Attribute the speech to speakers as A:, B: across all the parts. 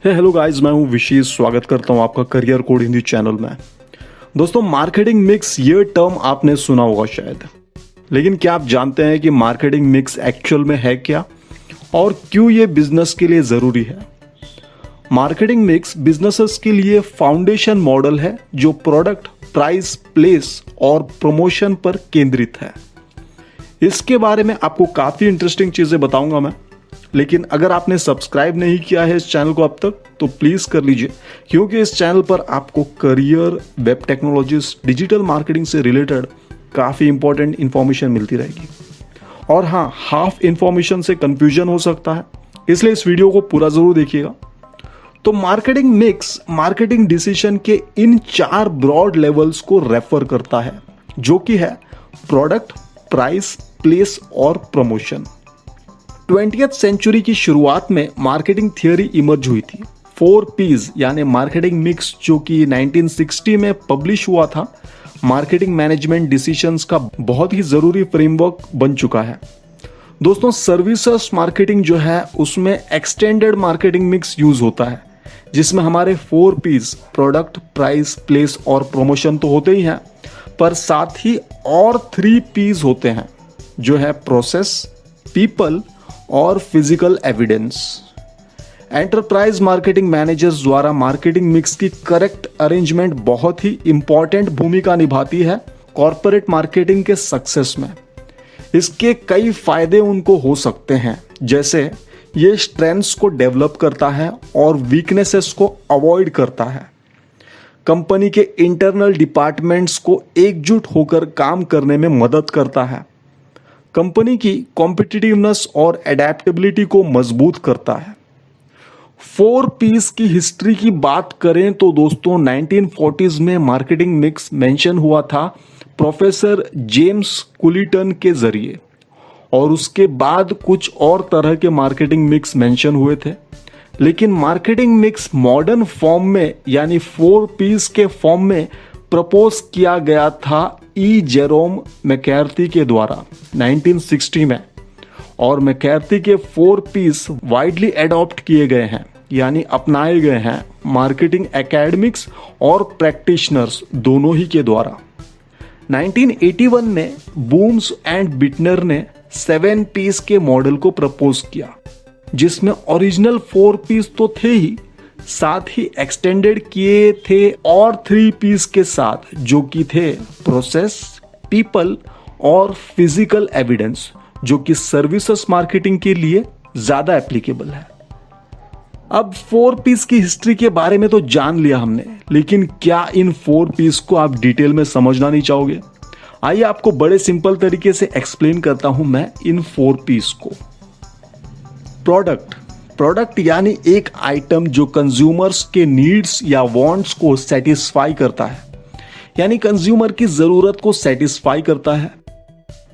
A: Hello guys, मैं हूं विशेष। स्वागत करता हूं आपका करियर कोड हिंदी चैनल में। दोस्तों, मार्केटिंग मिक्स ये टर्म आपने सुना होगा शायद, लेकिन क्या आप जानते हैं कि मार्केटिंग मिक्स एक्चुअल में है क्या और क्यों ये बिजनेस के लिए ज़रूरी है। मार्केटिंग मिक्स बिजनेसेस के लिए फाउंडेशन मॉडल है जो प्रोडक्ट, प्राइस, प्लेस और प्रमोशन पर केंद्रित है। इसके बारे में आपको काफ़ी इंटरेस्टिंग चीज़ें बताऊंगा मैं, लेकिन अगर आपने सब्सक्राइब नहीं किया है इस चैनल को अब तक तो प्लीज़ कर लीजिए, क्योंकि इस चैनल पर आपको career, web technologies, digital marketing से रिलेटेड काफ़ी इंपॉर्टेंट इन्फॉर्मेशन मिलती रहेगी। और हाँ, हाफ इन्फॉर्मेशन से कंफ्यूजन हो सकता है, इसलिए इस वीडियो को पूरा ज़रूर देखिएगा। तो मार्केटिंग मिक्स मार्केटिंग डिसीजन के इन 4 ब्रॉड लेवल्स को रेफर करता है, जो कि है प्रोडक्ट, प्राइस, प्लेस और प्रमोशन। 20th सेंचुरी की शुरुआत में मार्केटिंग थियरी इमर्ज हुई थी। 4 P's यानी मार्केटिंग मिक्स, जो कि 1960 में पब्लिश हुआ था, मार्केटिंग मैनेजमेंट डिसीजंस का बहुत ही ज़रूरी फ्रेमवर्क बन चुका है। दोस्तों, सर्विसेज मार्केटिंग जो है उसमें एक्सटेंडेड मार्केटिंग मिक्स यूज होता है, जिसमें हमारे 4 P's प्रोडक्ट, प्राइस, प्लेस और प्रमोशन तो होते ही हैं, पर साथ ही और 3 P's होते हैं, जो है प्रोसेस, पीपल और physical evidence. Enterprise marketing managers द्वारा मार्केटिंग मिक्स की करेक्ट अरेंजमेंट बहुत ही इंपॉर्टेंट भूमिका निभाती है कॉर्पोरेट मार्केटिंग के सक्सेस में। इसके कई फायदे उनको हो सकते हैं, जैसे ये स्ट्रेंथ्स को डेवलप करता है और वीकनेसेस को अवॉइड करता है। कंपनी के इंटरनल डिपार्टमेंट्स को एकजुट होकर काम करने में मदद करता है। कंपनी की कॉम्पिटिटिवनेस और एडेप्टेबिलिटी को मजबूत करता है। 4 P's की हिस्ट्री की बात करें तो दोस्तों, 1940s में मार्केटिंग मिक्स मेंशन हुआ था प्रोफेसर जेम्स कुलिटन के जरिए, और उसके बाद कुछ और तरह के मार्केटिंग मिक्स मेंशन हुए थे। लेकिन मार्केटिंग मिक्स मॉडर्न फॉर्म में यानी 4 P's के फॉर्म में प्रपोज किया गया था जेरोम मैककार्थी के द्वारा 1960 में, और मैककार्थी के 4 P's वाइडली एडॉप्ट किए गए हैं यानी अपनाए गए हैं मार्केटिंग एकेडमिक्स और प्रैक्टिशनर्स दोनों ही के द्वारा। 1981 में बूम्स एंड बिटनर ने 7 P's के मॉडल को प्रपोज किया, जिसमें ओरिजिनल 4 P's तो थे ही, साथ ही एक्सटेंडेड किए थे और 3 P's के साथ, जो कि थे प्रोसेस, पीपल और फिजिकल एविडेंस, जो कि सर्विसेज मार्केटिंग के लिए ज्यादा एप्लीकेबल है। अब 4 P's की हिस्ट्री के बारे में तो जान लिया हमने, लेकिन क्या इन 4 P's को आप डिटेल में समझना नहीं चाहोगे? आइए आपको बड़े सिंपल तरीके से एक्सप्लेन करता हूं मैं इन 4 P's को। प्रोडक्ट यानी एक आइटम जो कंज्यूमर्स के नीड्स या वांट्स को सेटिस्फाई करता है, यानी कंज्यूमर की जरूरत को सेटिस्फाई करता है।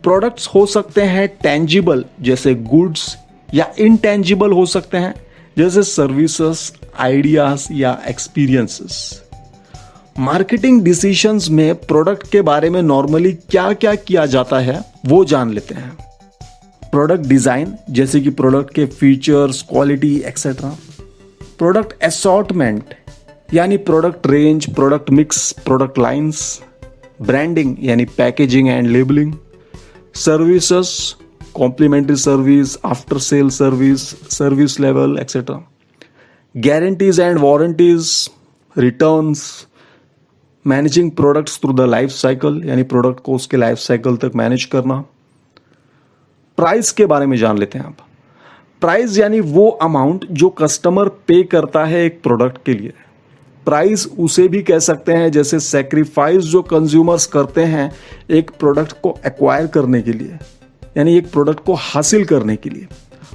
A: प्रोडक्ट्स हो सकते हैं टेंजिबल जैसे गुड्स, या इनटेंजिबल हो सकते हैं जैसे सर्विसेज, आइडियाज या एक्सपीरियंसेस। मार्केटिंग डिसीजंस में प्रोडक्ट के बारे में नॉर्मली क्या क्या किया जाता है वो जान लेते हैं। प्रोडक्ट डिजाइन, जैसे कि प्रोडक्ट के features, quality etcetera. Product assortment यानी product range, product mix, product lines. Branding यानी packaging and labelling. Services, complimentary service, after sale service, service level etcetera. Guarantees and warranties, returns. Managing products through the life cycle, यानी product को उसके life cycle तक manage करना। Price के बारे में जान लेते हैं आप। प्राइस यानी वो अमाउंट जो कस्टमर पे करता है एक प्रोडक्ट के लिए। प्राइस उसे भी कह सकते हैं जैसे सेक्रीफाइस जो कंज्यूमर्स करते हैं एक प्रोडक्ट को एक्वायर करने के लिए, यानी एक प्रोडक्ट को हासिल करने के लिए।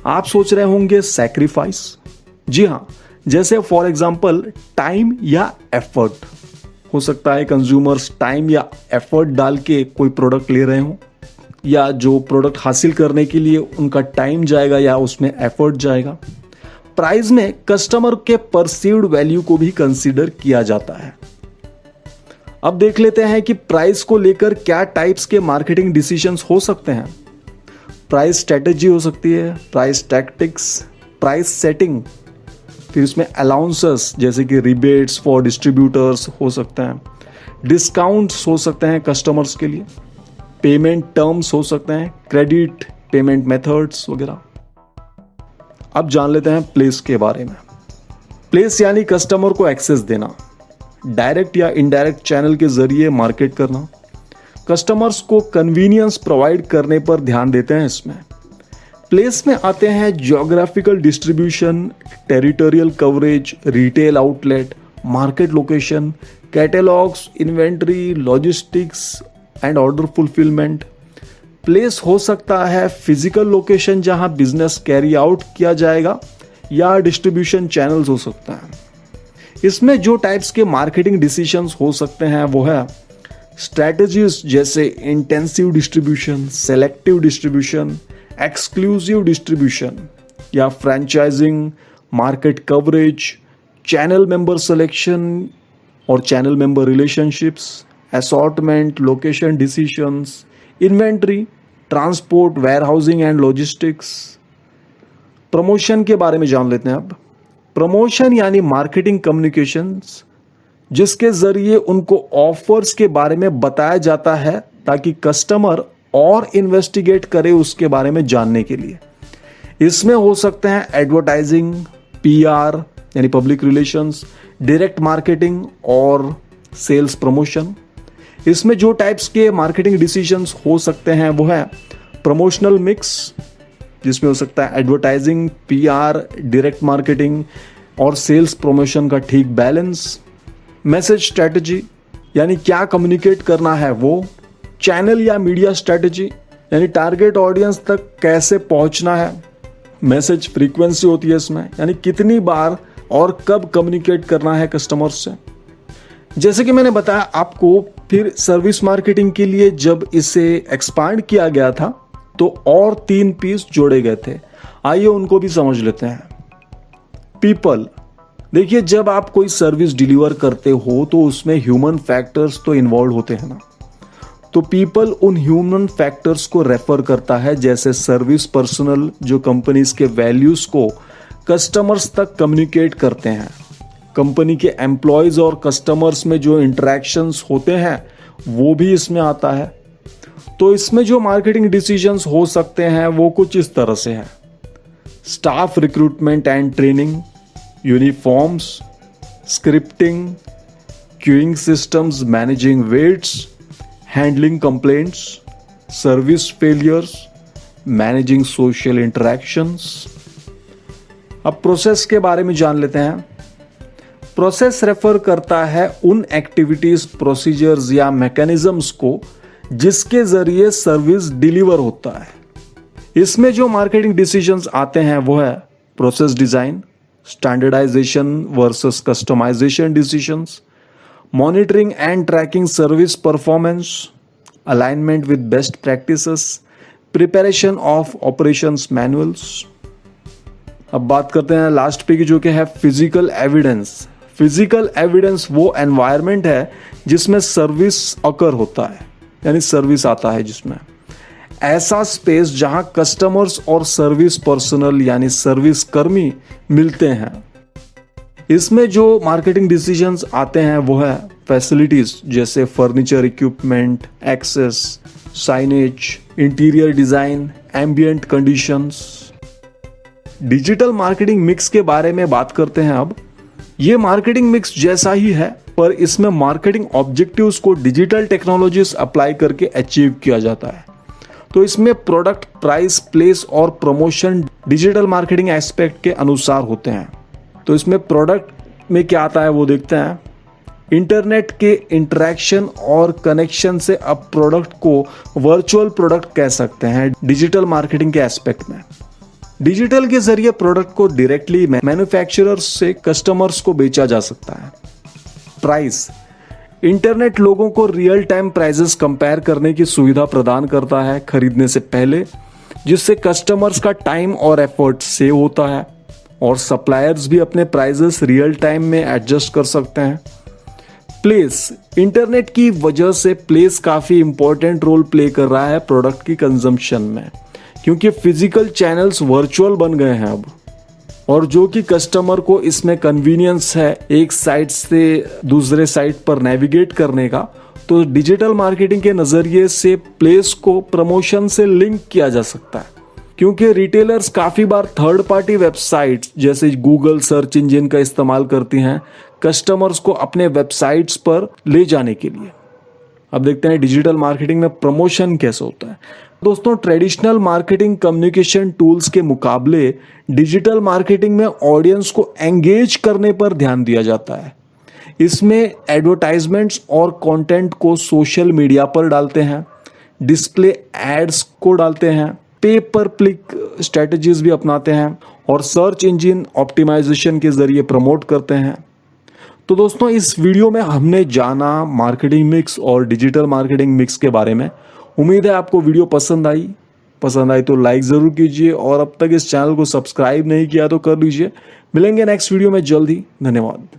A: आप सोच रहे होंगे सेक्रीफाइस? जी हाँ, जैसे फॉर एग्जांपल टाइम या एफर्ट। हो सकता है कंज्यूमर्स टाइम या एफर्ट डाल के कोई प्रोडक्ट ले रहे हों, या जो प्रोडक्ट हासिल करने के लिए उनका टाइम जाएगा या उसमें एफर्ट जाएगा। प्राइस में कस्टमर के परसीव्ड वैल्यू को भी कंसीडर किया जाता है। अब देख लेते हैं कि प्राइस को लेकर क्या टाइप्स के मार्केटिंग डिसीजंस हो सकते हैं। प्राइस स्ट्रेटेजी हो सकती है, प्राइस टैक्टिक्स, प्राइस सेटिंग, फिर इसमें अलाउंसेस जैसे कि रिबेट्स फॉर डिस्ट्रीब्यूटर्स हो सकते हैं, डिस्काउंट्स हो सकते हैं कस्टमर्स के लिए, पेमेंट टर्म्स हो सकते हैं, क्रेडिट पेमेंट मेथड्स वगैरह। अब जान लेते हैं प्लेस के बारे में। प्लेस यानी कस्टमर को एक्सेस देना, डायरेक्ट या इनडायरेक्ट चैनल के जरिए मार्केट करना, कस्टमर्स को कन्वीनियंस प्रोवाइड करने पर ध्यान देते हैं इसमें। प्लेस में आते हैं geographical distribution, territorial coverage, retail outlet, market location, catalogues, inventory, logistics and order fulfilment. Place हो सकता है फिजिकल लोकेशन जहां बिजनेस कैरी आउट किया जाएगा, या डिस्ट्रीब्यूशन चैनल्स हो सकता है। इसमें जो टाइप्स के मार्केटिंग डिसीजंस हो सकते हैं वो है स्ट्रेटजीज जैसे intensive distribution, selective distribution, exclusive distribution या franchising, market coverage, channel member selection और channel member relationships, assortment, location decisions, inventory, transport, warehousing and logistics. Promotion के बारे में जान लेते हैं अब। प्रमोशन यानी मार्केटिंग कम्युनिकेशंस जिसके जरिए उनको ऑफर्स के बारे में बताया जाता है ताकि कस्टमर और इन्वेस्टिगेट करे उसके बारे में जानने के लिए। इसमें हो सकते हैं एडवर्टाइजिंग, पीआर यानी पब्लिक रिलेशंस, डायरेक्ट मार्केटिंग और सेल्स प्रमोशन। इसमें जो टाइप्स के मार्केटिंग डिसीजंस हो सकते हैं वो है प्रमोशनल मिक्स जिसमें हो सकता है एडवर्टाइजिंग, पीआर, डायरेक्ट मार्केटिंग और सेल्स प्रमोशन का ठीक बैलेंस। मैसेज स्ट्रेटजी यानी क्या कम्युनिकेट करना है वो। चैनल या मीडिया स्ट्रेटजी यानी टारगेट ऑडियंस तक कैसे पहुंचना है। मैसेज फ्रीक्वेंसी होती है इसमें यानी कितनी बार और कब कम्युनिकेट करना है कस्टमर्स से। जैसे कि मैंने बताया आपको, फिर सर्विस मार्केटिंग के लिए जब इसे एक्सपांड किया गया था तो और 3 पीस जोड़े गए थे। आइए उनको भी समझ लेते हैं। पीपल, देखिए जब आप कोई सर्विस डिलीवर करते हो तो उसमें ह्यूमन फैक्टर्स तो इन्वॉल्व होते हैं ना, तो पीपल उन ह्यूमन फैक्टर्स को रेफर करता है जैसे सर्विस पर्सनल जो कंपनीज के वैल्यूज को कस्टमर्स तक कम्युनिकेट करते हैं। कंपनी के एम्प्लॉयज और कस्टमर्स में जो इंटरेक्शंस होते हैं वो भी इसमें आता है। तो इसमें जो मार्केटिंग डिसीजंस हो सकते हैं वो कुछ इस तरह से है। Staff recruitment and training, uniforms, scripting, queuing systems, managing waits, handling complaints, service failures, managing social interactions. अब प्रोसेस के बारे में जान लेते हैं। प्रोसेस रेफर करता है उन एक्टिविटीज, प्रोसीजर्स या मैकेनिज्म्स को जिसके जरिए सर्विस डिलीवर होता है। इसमें जो मार्केटिंग डिसीजंस आते हैं वो है process design, standardisation versus customisation decisions, monitoring and tracking service performance, alignment with best practices, preparation of operations manuals. अब बात करते हैं लास्ट पे की जो कि है फिजिकल एविडेंस। फिजिकल एविडेंस वो एनवायरनमेंट है जिसमें सर्विस अकर होता है यानी सर्विस आता है, जिसमें ऐसा स्पेस जहां कस्टमर्स और सर्विस पर्सनल यानी सर्विस कर्मी मिलते हैं। इसमें जो मार्केटिंग डिसीजंस आते हैं वो है फैसिलिटीज जैसे furniture equipment, access, signage, interior design, ambient conditions. Digital marketing mix के बारे में बात करते हैं अब। ये मार्केटिंग मिक्स जैसा ही है पर इसमें मार्केटिंग ऑब्जेक्टिव्स को डिजिटल टेक्नोलॉजीज अप्लाई करके अचीव किया जाता है। तो इसमें प्रोडक्ट, प्राइस, प्लेस और प्रमोशन डिजिटल मार्केटिंग एस्पेक्ट के अनुसार होते हैं। तो इसमें प्रोडक्ट में क्या आता है वो देखते हैं। इंटरनेट के इंटरेक्शन और कनेक्शन से अब प्रोडक्ट को वर्चुअल प्रोडक्ट कह सकते हैं डिजिटल मार्केटिंग के एस्पेक्ट में। डिजिटल के जरिए प्रोडक्ट को डायरेक्टली मैन्युफैक्चरर्स से कस्टमर्स को बेचा जा सकता है। प्राइस, इंटरनेट लोगों को रियल टाइम प्राइसेस कंपेयर करने की सुविधा प्रदान करता है खरीदने से पहले, जिससे कस्टमर्स का टाइम और एफर्ट सेव होता है और सप्लायर्स भी अपने प्राइसेस रियल टाइम में एडजस्ट कर सकते हैं। प्लेस, इंटरनेट की वजह से प्लेस काफी इंपॉर्टेंट रोल प्ले कर रहा है प्रोडक्ट की कंजम्पशन में, क्योंकि फिजिकल चैनल्स वर्चुअल बन गए हैं अब। और जो कि कस्टमर को इसमें कन्वीनियंस है एक साइट से दूसरे साइट पर नेविगेट करने का, तो डिजिटल मार्केटिंग के नजरिए से प्लेस को प्रमोशन से लिंक किया जा सकता है, क्योंकि रिटेलर्स काफी बार थर्ड पार्टी वेबसाइट्स जैसे गूगल सर्च इंजन का इस्तेमाल करती हैं कस्टमर्स को अपने वेबसाइट्स पर ले जाने के लिए। अब देखते हैं डिजिटल मार्केटिंग में प्रमोशन कैसे होता है। दोस्तों, ट्रेडिशनल मार्केटिंग कम्युनिकेशन टूल्स के मुकाबले डिजिटल मार्केटिंग में ऑडियंस को एंगेज करने पर ध्यान दिया जाता है। इसमें एडवर्टाइजमेंट्स और कंटेंट को सोशल मीडिया पर डालते हैं, डिस्प्ले एड्स को डालते हैं, पे पर क्लिक स्ट्रेटजीज भी अपनाते हैं और सर्च इंजन ऑप्टिमाइजेशन के जरिए प्रमोट करते हैं। तो दोस्तों, इस वीडियो में हमने जाना मार्केटिंग मिक्स और डिजिटल मार्केटिंग मिक्स के बारे में। उम्मीद है आपको वीडियो पसंद आई तो लाइक ज़रूर कीजिए और अब तक इस चैनल को सब्सक्राइब नहीं किया तो कर लीजिए। मिलेंगे नेक्स्ट वीडियो में जल्द ही। धन्यवाद।